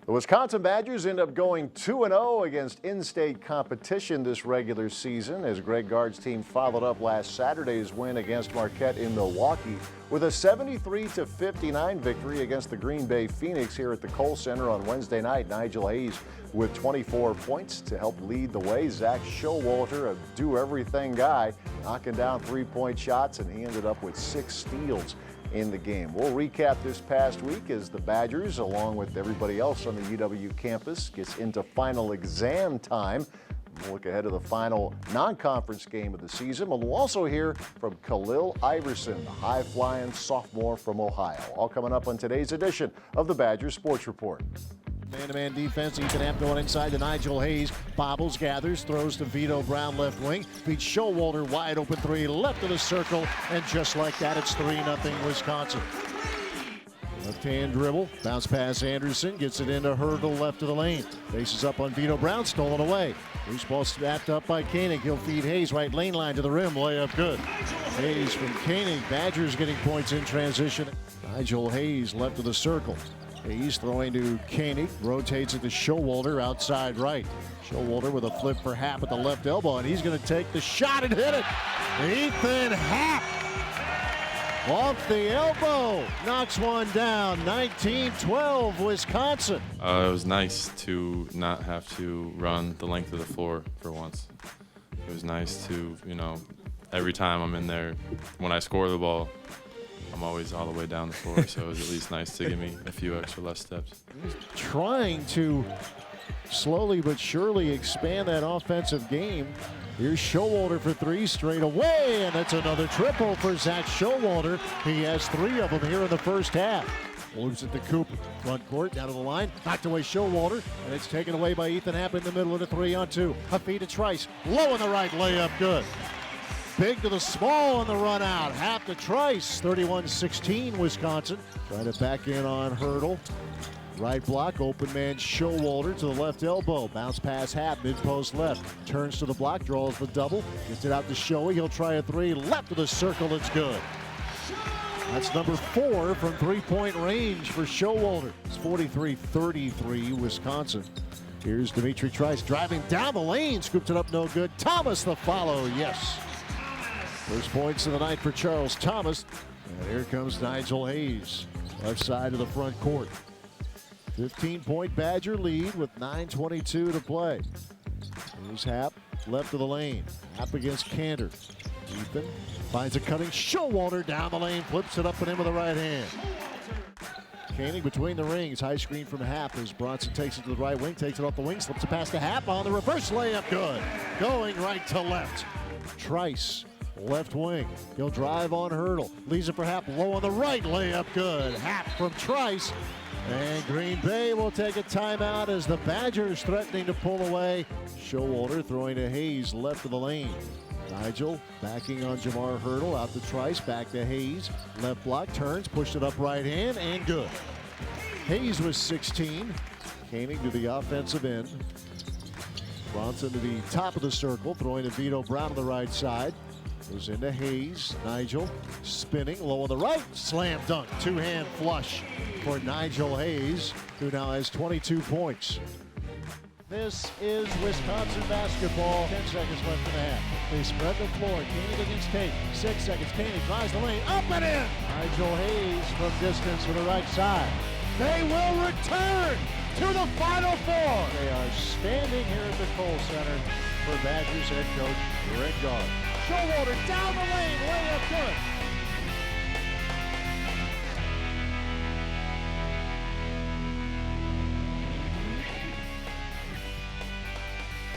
The Wisconsin Badgers end up going 2-0 against in-state competition this regular season as Greg Gard's team followed up last Saturday's win against Marquette in Milwaukee with a 73-59 victory against the Green Bay Phoenix here at the Kohl Center on Wednesday night. Nigel Iihs with 24 points to help lead the way. Zach Showalter, a do-everything guy, knocking down three-point shots, and he ended up with 6 steals in the game. We'll recap this past week as the Badgers, along with everybody else on the UW campus, gets into final exam time. We'll look ahead to the final non-conference game of the season. We'll also hear from Khalil Iverson, the high-flying sophomore from Ohio. All coming up on today's edition of the Badgers Sports Report. Man-to-man defense, Ethan Happ going inside to Nigel Iihs, bobbles, gathers, throws to Vito Brown left wing, beats Showalter, wide open three, left of the circle, and just like that, it's 3-0 Wisconsin. Left-hand dribble, bounce pass Anderson, gets it into Hurdle left of the lane. Faces up on Vito Brown, stolen away. Loose ball snapped up by Koenig, he'll feed Iihs, right lane line to the rim, layup good. Iihs from Koenig, Badgers getting points in transition. Nigel Iihs left of the circle. Iihs throwing to Koenig, rotates it to Showalter outside right. Showalter with a flip for Happ at the left elbow, and he's going to take the shot and hit it. Ethan Happ off the elbow, knocks one down. 19-12 Wisconsin. It was nice to not have to run the length of the floor for once. It was nice to, every time I'm in there, when I score the ball, I'm always all the way down the floor, so it was at least nice to give me a few extra less steps. He's trying to slowly but surely expand that offensive game. Here's Showalter for 3 straight away, and it's another triple for Zach Showalter. He has 3 of them here in the first half. Moves it to Cooper, front court, down to the line, knocked away Showalter, and it's taken away by Ethan Happ in the middle of the 3-on-2. A feed to Trice, low on the right, layup good. Big to the small on the run out. Happ to Trice, 31-16 Wisconsin. Trying to back in on Hurdle. Right block, open man Showalter to the left elbow. Bounce pass Happ, mid-post left. Turns to the block, draws the double. Gets it out to Showy, he'll try a 3. Left of the circle, it's good. That's number 4 from three-point range for Showalter. It's 43-33 Wisconsin. Here's Dimitri Trice driving down the lane, scoops it up, no good. Thomas the follow, yes. First points of the night for Charles Thomas. And here comes Nigel Iihs, left side of the front court. 15-point Badger lead with 9:22 to play. Here's Happ, left of the lane. Happ against Cantor. Ethan finds a cutting Showalter down the lane, flips it up and in with the right hand. Koenig between the rings, high screen from Happ as Bronson takes it to the right wing, takes it off the wing, slips it past to Happ on the reverse layup, good. Going right to left. Trice, left wing, he'll drive on Hurdle, leaves it for Happ, low on the right, layup good. Happ from Trice, and Green Bay will take a timeout as the Badgers threatening to pull away. Showalter throwing to Iihs, left of the lane. Nigel backing on Jamar Hurdle, out to Trice, back to Iihs, left block, turns, pushed it up right hand, and good. Iihs was 16, Koenig to the offensive end. Bronson to the top of the circle, throwing to Vito Brown on the right side. Goes into Iihs, Nigel spinning, low on the right, slam dunk, two-hand flush for Nigel Iihs, who now has 22 points. This is Wisconsin basketball. 10 seconds left in the half. They spread the floor. Koenig against Tate. 6 seconds. Koenig drives the lane. Up and in. Nigel Iihs from distance with the right side. They will return to the Final Four. They are standing here at the Kohl Center for Badgers head coach Greg Gard. Showalter down the lane. Layup good.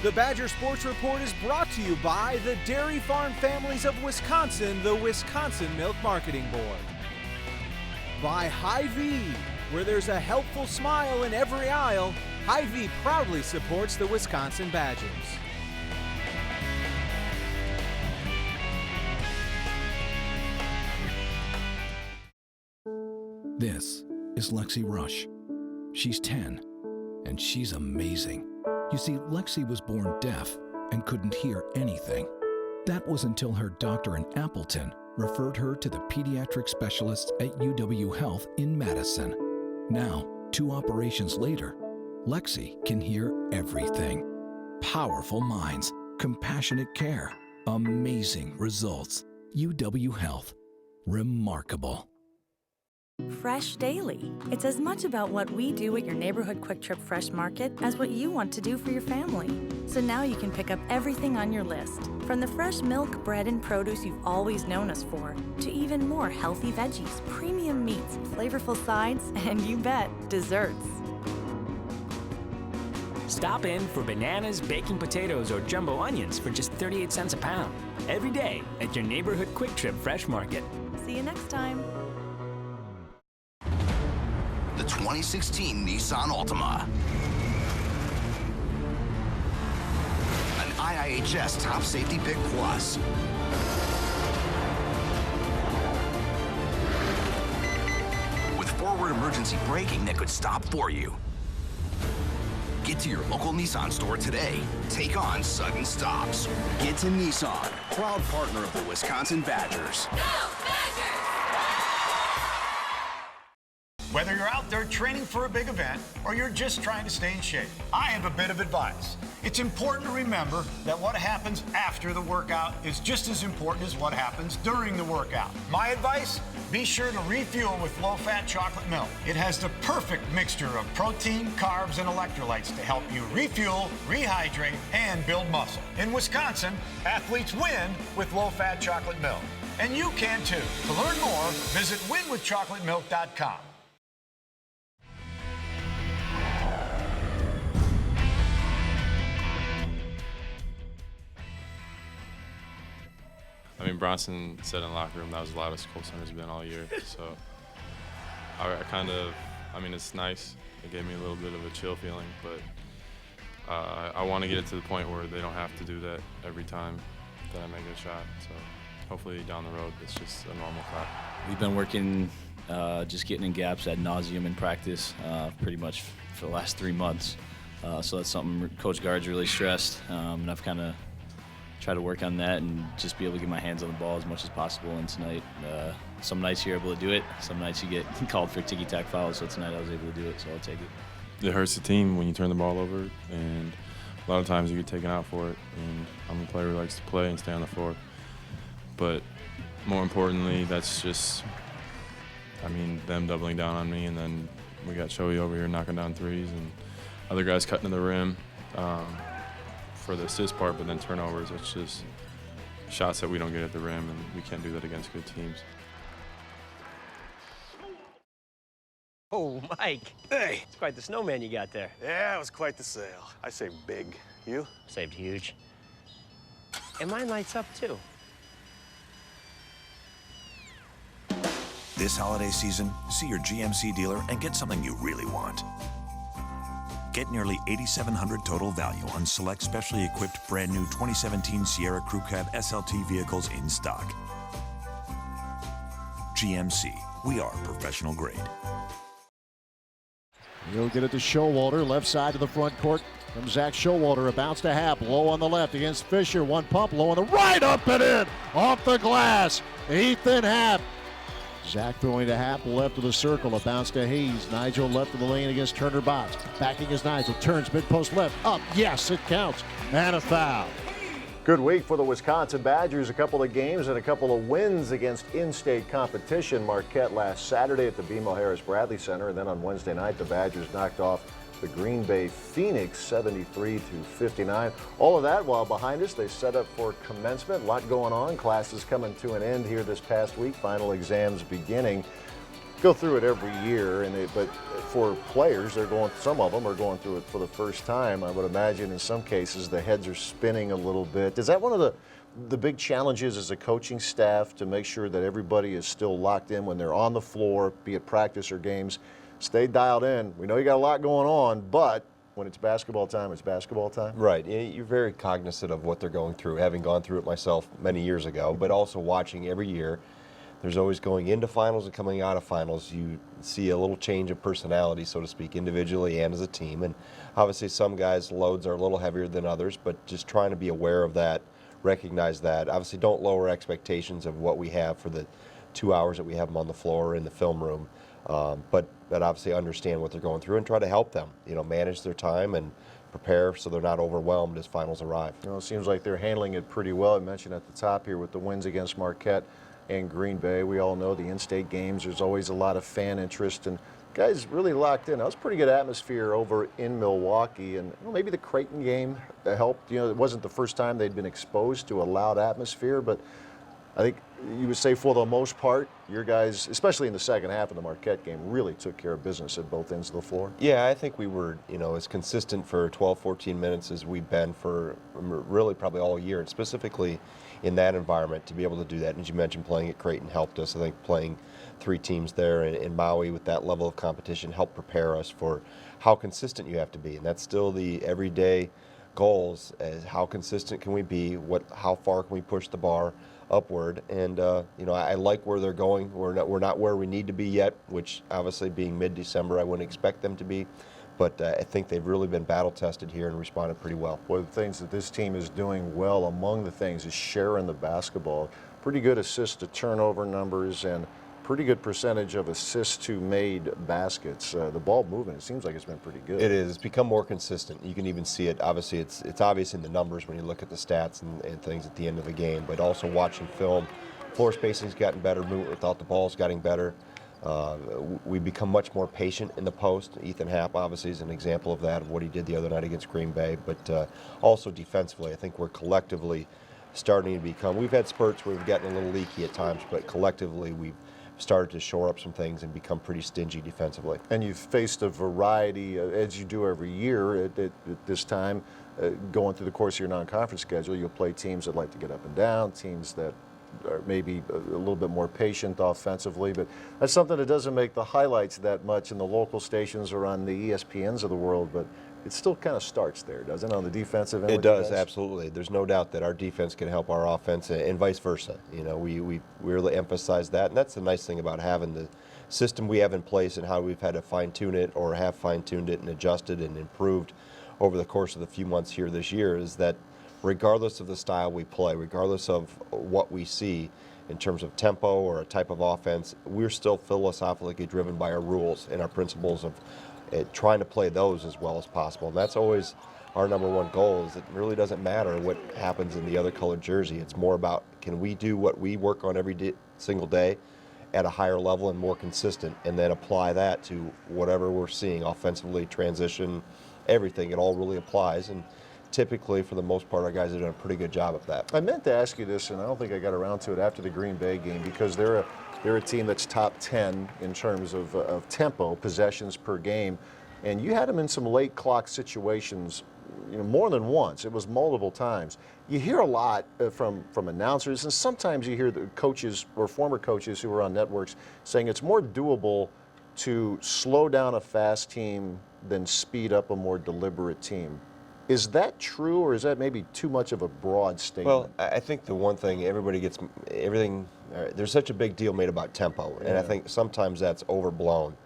The Badger Sports Report is brought to you by the Dairy Farm Families of Wisconsin, the Wisconsin Milk Marketing Board. By Hy-Vee, where there's a helpful smile in every aisle, Hy-Vee proudly supports the Wisconsin Badgers. This is Lexy Rush. She's 10, and she's amazing. You see, Lexy was born deaf and couldn't hear anything. That was until her doctor in Appleton referred her to the pediatric specialists at UW Health in Madison. Now, 2 operations later, Lexy can hear everything. Powerful minds, compassionate care, amazing results. UW Health. Remarkable. Fresh Daily. It's as much about what we do at your neighborhood Quick Trip Fresh Market as what you want to do for your family. So now you can pick up everything on your list, from the fresh milk, bread, and produce you've always known us for, to even more healthy veggies, premium meats, flavorful sides, and you bet, desserts. Stop in for bananas, baking potatoes, or jumbo onions for just 38 cents a pound. Every day at your neighborhood Quick Trip Fresh Market. See you next time. The 2016 Nissan Altima. An IIHS Top Safety Pick Plus. With forward emergency braking that could stop for you. Get to your local Nissan store today. Take on sudden stops. Get to Nissan, proud partner of the Wisconsin Badgers. Go Badgers! Whether you're out there training for a big event or you're just trying to stay in shape, I have a bit of advice. It's important to remember that what happens after the workout is just as important as what happens during the workout. My advice? Be sure to refuel with low-fat chocolate milk. It has the perfect mixture of protein, carbs, and electrolytes to help you refuel, rehydrate, and build muscle. In Wisconsin, athletes win with low-fat chocolate milk. And you can too. To learn more, visit winwithchocolatemilk.com. I mean, Bronson said in the locker room that was the loudest Kohl Center's been all year. So I mean, it's nice. It gave me a little bit of a chill feeling, but I want to get it to the point where they don't have to do that every time that I make a shot. So hopefully down the road, it's just a normal clap. We've been working, just getting in gaps ad nauseum in practice pretty much for the last 3 months. So that's something Coach Gard's really stressed, and I've kind of try to work on that and just be able to get my hands on the ball as much as possible. And tonight, some nights you're able to do it, some nights you get called for ticky-tack fouls, so tonight I was able to do it, so I'll take it. It hurts the team when you turn the ball over, and a lot of times you get taken out for it, and I'm a player who likes to play and stay on the floor. But more importantly, that's just, I mean, them doubling down on me, and then we got Shoei over here knocking down threes, and other guys cutting to the rim. For the assist part, but then turnovers, it's just shots that we don't get at the rim, and we can't do that against good teams. Oh, Mike. Hey. It's quite the snowman you got there. Yeah, it was quite the sail. I saved big. You? Saved huge. And mine lights up, too. This holiday season, see your GMC dealer and get something you really want. Get nearly $8,700 total value on select specially equipped brand new 2017 Sierra Crew Cab SLT vehicles in stock. GMC, we are professional grade. He'll get it to Showalter, left side of the front court from Zach Showalter. A bounce to Happ, low on the left against Fisher. One pump, low on the right, up and in, off the glass. Ethan Happ. Zach throwing to Happ, left of the circle, a bounce to Hayes. Nigel left of the lane against Turner Botts. Backing is Nigel, turns mid-post left, up, yes, it counts, and a foul. Good week for the Wisconsin Badgers. A couple of games and a couple of wins against in-state competition. Marquette last Saturday at the BMO Harris Bradley Center, and then on Wednesday night, the Badgers knocked off the Green Bay Phoenix 73-59. All of that while behind us, they set up for commencement. A lot going on. Classes coming to an end here this past week. Final exams beginning. Go through it every year, but for players, some of them are going through it for the first time. I would imagine in some cases the heads are spinning a little bit. Is that one of the big challenges as a coaching staff to make sure that everybody is still locked in when they're on the floor, be it practice or games? Stay dialed in. We know you got a lot going on, but when it's basketball time, it's basketball time. Right. You're very cognizant of what they're going through, having gone through it myself many years ago, but also watching every year. There's always going into finals and coming out of finals. You see a little change of personality, so to speak, individually and as a team. And obviously some guys' loads are a little heavier than others, but just trying to be aware of that, recognize that. Obviously don't lower expectations of what we have for the 2 hours that we have them on the floor in the film room. But obviously understand what they're going through and try to help them, manage their time and prepare so they're not overwhelmed as finals arrive. It seems like they're handling it pretty well. I mentioned at the top here with the wins against Marquette and Green Bay. We all know the in-state games, there's always a lot of fan interest, and guys really locked in. That was a pretty good atmosphere over in Milwaukee, and maybe the Creighton game helped. It wasn't the first time they'd been exposed to a loud atmosphere, but I think you would say for the most part, your guys, especially in the second half of the Marquette game, really took care of business at both ends of the floor. Yeah, I think we were, as consistent for 12, 14 minutes as we've been for really probably all year, and specifically in that environment to be able to do that. And as you mentioned, playing at Creighton helped us. I think playing 3 teams there in Maui with that level of competition helped prepare us for how consistent you have to be. And that's still the everyday goals, as how consistent can we be, how far can we push the bar upward. And I like where they're going. We're not where we need to be yet, which obviously being mid-December I wouldn't expect them to be, but I think they've really been battle tested here and responded pretty well. One of the things that this team is doing well, among the things, is sharing the basketball. Pretty good assist to turnover numbers and pretty good percentage of assists to made baskets. The ball movement, it seems like it's been pretty good. It is. It's become more consistent. You can even see it. Obviously, it's obvious in the numbers when you look at the stats and things at the end of the game, but also watching film, floor spacing's gotten better, movement without the ball's getting better. We become much more patient in the post. Ethan Happ obviously is an example of that, of what he did the other night against Green Bay, but also defensively, I think we're collectively starting to become, we've had spurts where we've gotten a little leaky at times, but collectively we've started to shore up some things and become pretty stingy defensively. And you've faced a variety, as you do every year at this time, going through the course of your non-conference schedule. You'll play teams that like to get up and down, teams that are maybe a little bit more patient offensively, but that's something that doesn't make the highlights that much in the local stations or on the ESPNs of the world, but it still kind of starts there, doesn't it, on the defensive end? It does, absolutely. There's no doubt that our defense can help our offense and vice versa. We really emphasize that, and that's the nice thing about having the system we have in place and how we've had to fine-tune it or have fine-tuned it and adjusted and improved over the course of the few months here this year, is that regardless of the style we play, regardless of what we see in terms of tempo or a type of offense, we're still philosophically driven by our rules and our principles of trying to play those as well as possible. And that's always our number one goal, is it really doesn't matter what happens in the other colored jersey. It's more about, can we do what we work on every single day at a higher level and more consistent, and then apply that to whatever we're seeing offensively, transition, everything. It all really applies. And typically, for the most part, our guys have done a pretty good job of that. I meant to ask you this, and I don't think I got around to it after the Green Bay game, because they're a team that's top 10 in terms of tempo, possessions per game, and you had them in some late clock situations, more than once. It was multiple times. You hear a lot from announcers, and sometimes you hear the coaches or former coaches who are on networks saying it's more doable to slow down a fast team than speed up a more deliberate team. Is that true, or is that maybe too much of a broad statement? Well, I think the one thing everybody gets, everything, there's such a big deal made about tempo, and I think sometimes that's overblown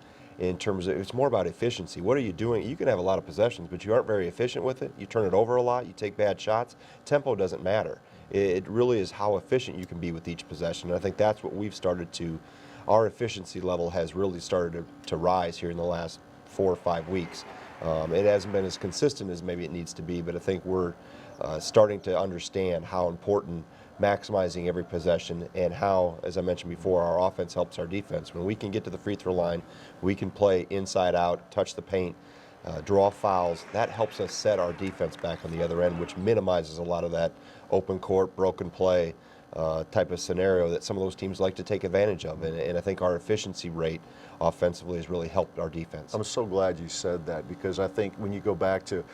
in terms of, it's more about efficiency. What are you doing? You can have a lot of possessions, but you aren't very efficient with it. You turn it over a lot, you take bad shots. Tempo doesn't matter. It really is how efficient you can be with each possession, and I think that's what we've started to, our efficiency level has really started to rise here in the last 4 or 5 weeks. It hasn't been as consistent as maybe it needs to be, but I think we're starting to understand how important maximizing every possession and how, as I mentioned before, our offense helps our defense. When we can get to the free throw line, we can play inside out, touch the paint, draw fouls. That helps us set our defense back on the other end, which minimizes a lot of that open court, broken play type of scenario that some of those teams like to take advantage of. And I think our efficiency rate offensively has really helped our defense. I'm so glad you said that, because I think when you go back to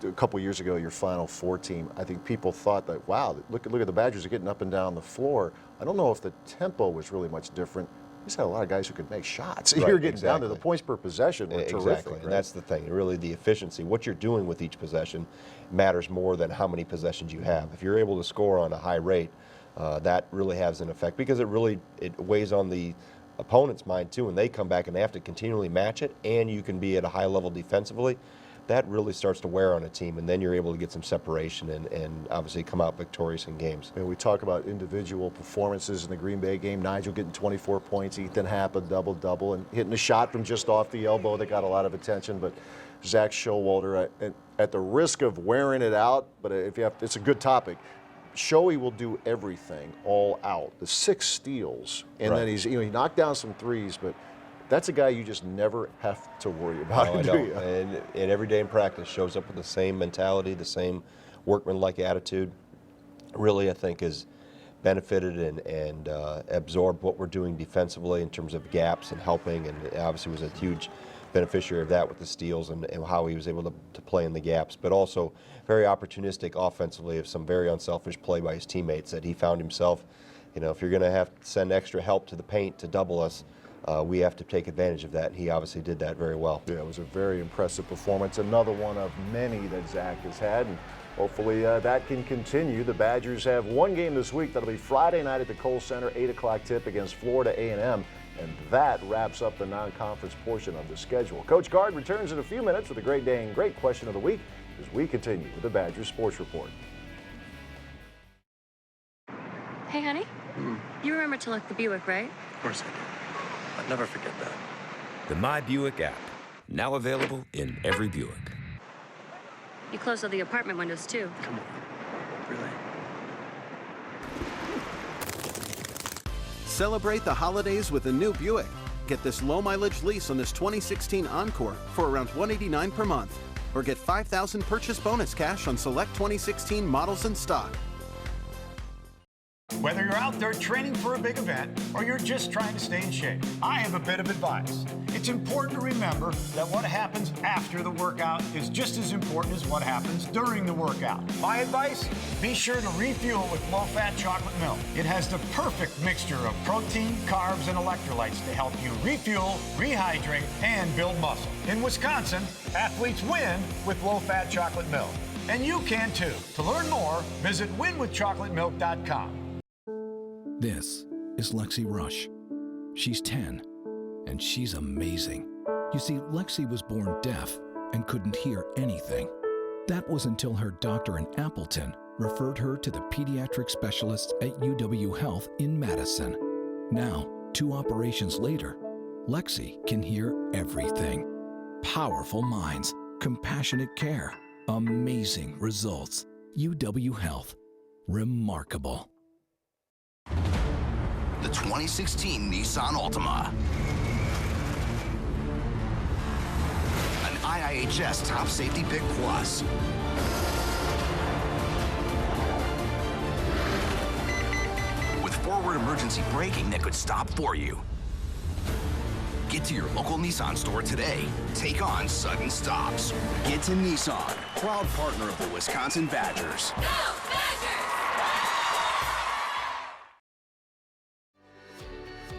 a couple years ago, your Final Four team, I think people thought that, wow, look at the Badgers are getting up and down the floor. I don't know if the tempo was really much different. You just had a lot of guys who could make shots. Right, You're getting down to the points per possession were terrific. Exactly, right? and that's the thing. Really, the efficiency, what you're doing with each possession matters more than how many possessions you have. If you're able to score on a high rate, that really has an effect, because it weighs on the opponent's mind too, and they come back and they have to continually match it, and you can be at a high level defensively. that really starts to wear on a team, and then you're able to get some separation and obviously come out victorious in games. And we talk about individual performances in the Green Bay game. Nigel getting 24 points, Ethan Happ a double-double, and hitting a shot from just off the elbow that got a lot of attention. But Zach Showalter, at the risk of wearing it out, but if you have, it's a good topic. Showy will do everything all out. The 6 steals, and then he knocked down some threes, but that's a guy you just never have to worry about, do you? And every day in practice shows up with the same mentality, the same workman-like attitude. Really, I think, has benefited and absorbed what we're doing defensively in terms of gaps and helping, and obviously was a huge beneficiary of that with the steals and how he was able to play in the gaps, but also very opportunistic offensively of some very unselfish play by his teammates that he found himself, if you're going to have to send extra help to the paint to double us, we have to take advantage of that. He obviously did that very well. Yeah, it was a very impressive performance. Another one of many that Zach has had, and hopefully that can continue. The Badgers have one game this week. That'll be Friday night at the Kohl Center, 8 o'clock tip against Florida A&M, and that wraps up the non-conference portion of the schedule. Coach Gard returns in a few minutes with a great day and great question of the week as we continue with the Badgers Sports Report. Hey, honey. You remember to lock the Buick, right? Of course I do. I'll never forget that. The My Buick app, now available in every Buick. You closed all the apartment windows, too. Come on. Really? Celebrate the holidays with a new Buick. Get this low-mileage lease on this 2016 Encore for around $189 per month. Or get $5,000 purchase bonus cash on select 2016 models in stock. Whether you're out there training for a big event or you're just trying to stay in shape, I have a bit of advice. It's important to remember that what happens after the workout is just as important as what happens during the workout. My advice? Be sure to refuel with low-fat chocolate milk. It has the perfect mixture of protein, carbs, and electrolytes to help you refuel, rehydrate, and build muscle. In Wisconsin, athletes win with low-fat chocolate milk. And you can too. To learn more, visit winwithchocolatemilk.com. This is Lexy Rush. She's 10, and she's amazing. You see, Lexy was born deaf and couldn't hear anything. That was until her doctor in Appleton referred her to the pediatric specialists at UW in Madison. Now, 2 operations later, Lexy can hear everything. Powerful minds, compassionate care, amazing results. UW Health. Remarkable. The 2016 Nissan Altima. An IIHS Top Safety Pick Plus. With forward emergency braking that could stop for you. Get to your local Nissan store today. Take on sudden stops. Get to Nissan, proud partner of the Wisconsin Badgers. Go, Badgers!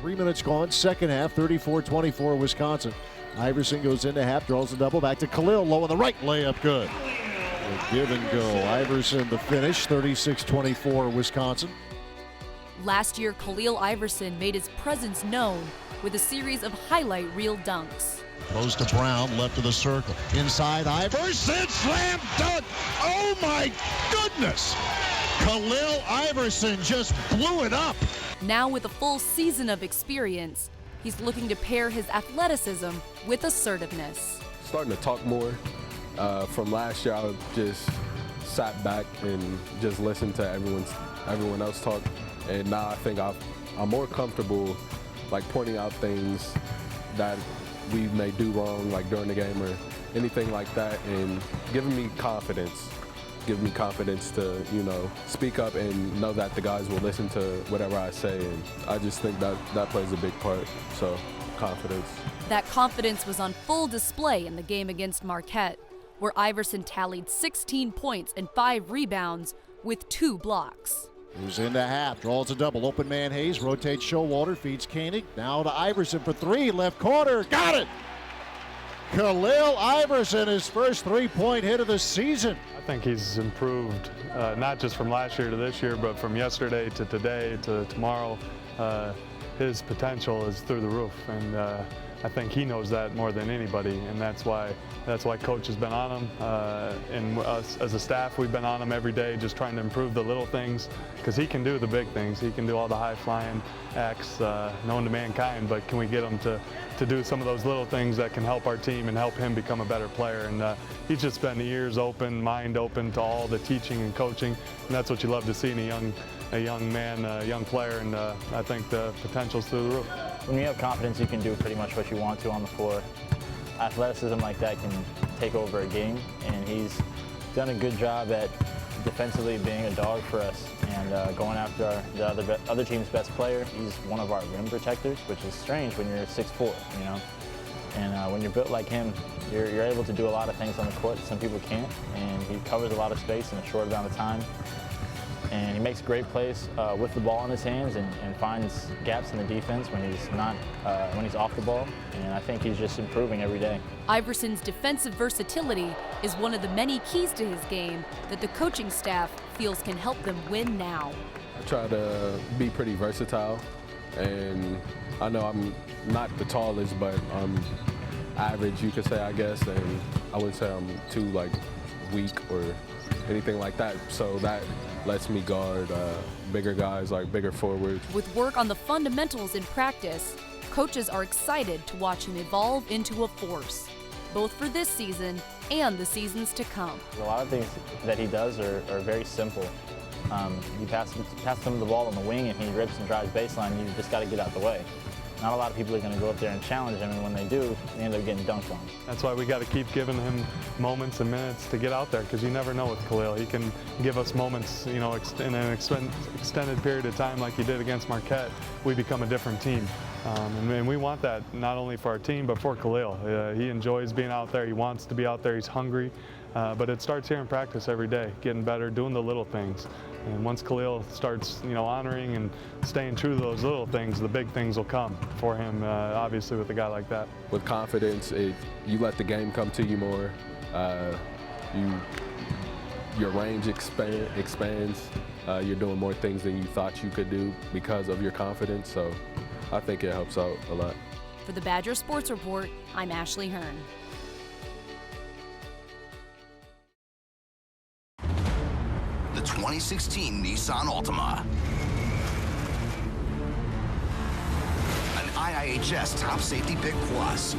3 minutes gone, second half, 34-24 Wisconsin. Iverson goes into half, draws the double, back to Khalil, low on the right, layup good. A give and go. Iverson the finish, 36-24 Wisconsin. Last year, Khalil Iverson made his presence known with a series of highlight reel dunks. Goes to Brown, left of the circle. Inside Iverson, slam dunk! Oh my goodness! Khalil Iverson just blew it up. Now with a full season of experience, he's looking to pair his athleticism with assertiveness. Starting to talk more. From last year, I just sat back and just listened to everyone else talk. And now I think I'm more comfortable like pointing out things that we may do wrong like during the game or anything like that, and giving me confidence to, speak up and know that the guys will listen to whatever I say, and I just think that plays a big part, so confidence. That confidence was on full display in the game against Marquette, where Iverson tallied 16 points and 5 rebounds with 2 blocks. Moves into half, draws a double, open man Hayes, rotates Showalter, feeds Koenig, now to Iverson for 3, left corner, got it! Khalil Iverson, his first 3-point hit of the season. I think he's improved, not just from last year to this year, but from yesterday to today to tomorrow. his potential is through the roof, and I think he knows that more than anybody, and that's why Coach has been on him, and us as a staff, we've been on him every day, just trying to improve the little things, because he can do the big things. He can do all the high-flying acts known to mankind, but can we get him to do some of those little things that can help our team and help him become a better player? And he's just been ears open, mind open to all the teaching and coaching, and that's what you love to see in a young man, a young player, and I think the potential's through the roof. When you have confidence, you can do pretty much what you want to on the floor. Athleticism like that can take over a game, and he's done a good job at defensively being a dog for us and going after the other team's best player. He's one of our rim protectors, which is strange when you're 6'4", you know. And when you're built like him, you're able to do a lot of things on the court that some people can't, and he covers a lot of space in a short amount of time. And he makes great plays with the ball in his hands and finds gaps in the defense when he's off the ball. And I think he's just improving every day. Iverson's defensive versatility is one of the many keys to his game that the coaching staff feels can help them win now. I try to be pretty versatile, and I know I'm not the tallest, but I'm average, you could say, I guess, and I wouldn't say I'm too weak or anything like that. So that lets me guard bigger guys, like bigger forwards. With work on the fundamentals in practice, coaches are excited to watch him evolve into a force, both for this season and the seasons to come. A lot of things that he does are very simple. You pass him the ball on the wing and he rips and drives baseline, you just got to get out the way. Not a lot of people are going to go up there and challenge him, and when they do, they end up getting dunked on. That's why we got to keep giving him moments and minutes to get out there, because you never know with Khalil. He can give us moments, you know, in an extended period of time like he did against Marquette. We become a different team. And we want that not only for our team, but for Khalil. He enjoys being out there. He wants to be out there. He's hungry. But it starts here in practice every day, getting better, doing the little things. And once Khalil starts, you know, honoring and staying true to those little things, the big things will come for him, obviously, with a guy like that. With confidence, you let the game come to you more. Your range expands. You're doing more things than you thought you could do because of your confidence. So I think it helps out a lot. For the Badger Sports Report, I'm Ashley Hearn. The 2016 Nissan Altima. An IIHS Top Safety Pick Plus.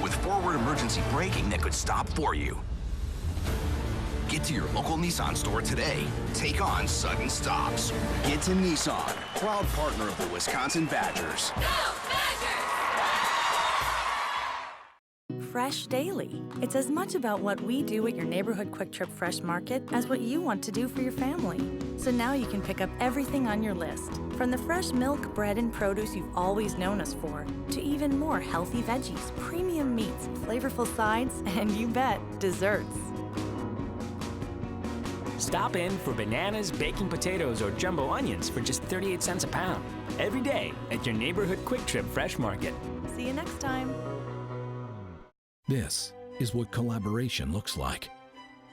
With forward emergency braking that could stop for you. Get to your local Nissan store today. Take on sudden stops. Get to Nissan, proud partner of the Wisconsin Badgers. Go Badgers! Fresh Daily. It's as much about what we do at your neighborhood Quick Trip Fresh Market as what you want to do for your family. So now you can pick up everything on your list, from the fresh milk, bread, and produce you've always known us for, to even more healthy veggies, premium meats, flavorful sides, and you bet, desserts. Stop in for bananas, baking potatoes, or jumbo onions for just 38 cents a pound. Every day at your neighborhood Quick Trip Fresh Market. See you next time. This is what collaboration looks like.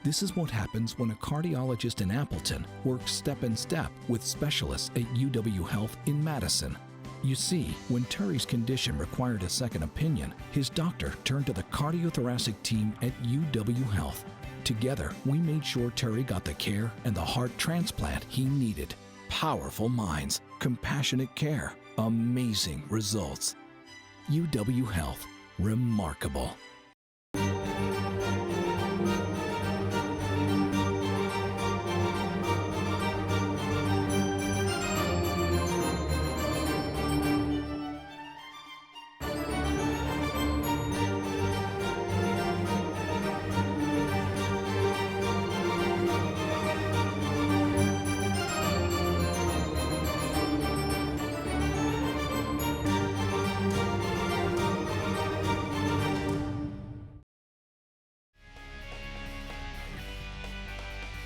This is what happens when a cardiologist in Appleton works step in step with specialists at UW Health in Madison. You see, when Terry's condition required a second opinion, his doctor turned to the cardiothoracic team at UW Health. Together, we made sure Terry got the care and the heart transplant he needed. Powerful minds, compassionate care, amazing results. UW Health, remarkable.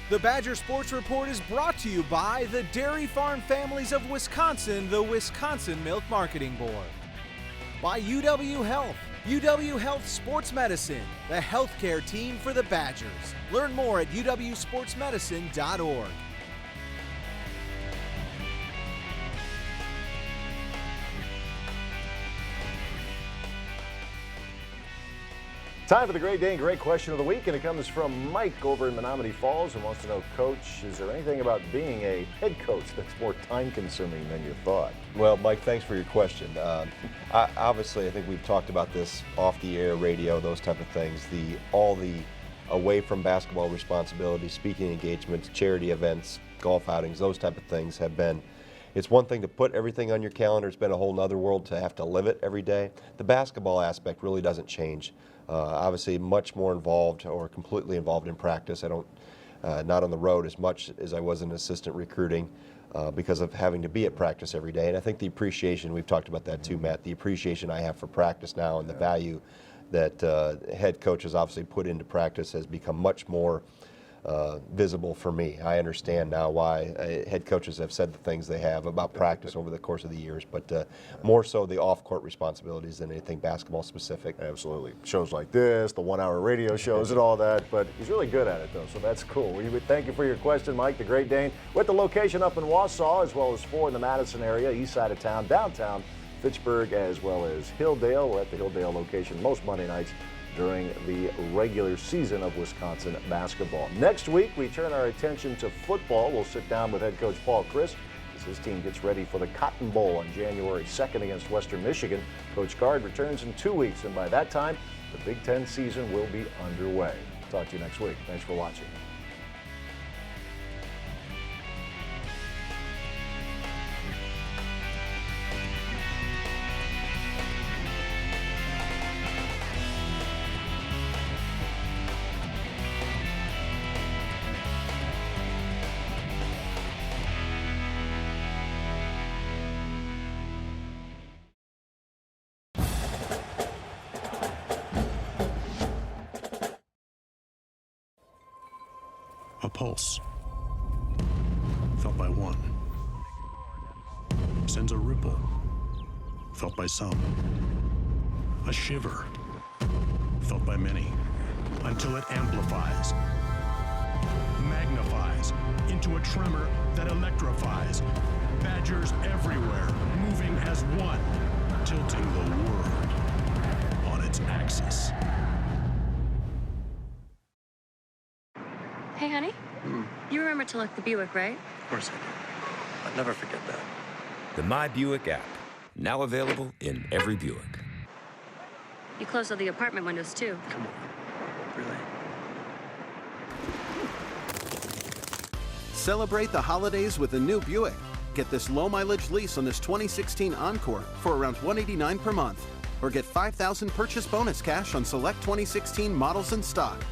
The Badger Sports Report is brought to you by the Dairy Farm Families of Wisconsin, the Wisconsin Milk Marketing Board. By UW Health, UW Health Sports Medicine, the healthcare team for the Badgers. Learn more at uwsportsmedicine.org. Time for the Great Dane Great Question of the Week, and it comes from Mike over in Menominee Falls, who wants to know, Coach, is there anything about being a head coach that's more time-consuming than you thought? Well, Mike, thanks for your question. Obviously, I think we've talked about this off the air, radio, those type of things. All the away from basketball responsibilities, speaking engagements, charity events, golf outings, those type of things have been. It's one thing to put everything on your calendar. It's been a whole nother world to have to live it every day. The basketball aspect really doesn't change. Obviously, much more involved or completely involved in practice. I don't, not on the road as much as I was in assistant recruiting because of having to be at practice every day. And I think the appreciation, we've talked about that too, Matt, the appreciation I have for practice now and the value that head coaches obviously put into practice has become much more visible for me. I understand now why head coaches have said the things they have about practice over the course of the years, but more so the off-court responsibilities than anything basketball specific. Absolutely. Shows like this, the 1 hour radio shows and all that, but he's really good at it though, so that's cool. We would thank you for your question, Mike, the Great Dane, with the location up in Wausau, as well as 4 in the Madison area, east side of town, downtown, Fitchburg, as well as Hilldale. We're at the Hilldale location most Monday nights during the regular season of Wisconsin basketball. Next week, we turn our attention to football. We'll sit down with head coach Paul Chryst as his team gets ready for the Cotton Bowl on January 2nd against Western Michigan. Coach Gard returns in 2 weeks, and by that time, the Big Ten season will be underway. Talk to you next week. Thanks for watching. A pulse, felt by one, sends a ripple, felt by some, a shiver, felt by many, until it amplifies, magnifies into a tremor that electrifies. Badgers everywhere, moving as one, tilting the world on its axis. Hey, honey. You remember to lock the Buick, right? Of course I do. I'd never forget that. The My Buick app, now available in every Buick. You closed all the apartment windows, too. Come on. Really? Celebrate the holidays with a new Buick. Get this low-mileage lease on this 2016 Encore for around $189 per month. Or get $5,000 purchase bonus cash on select 2016 models in stock.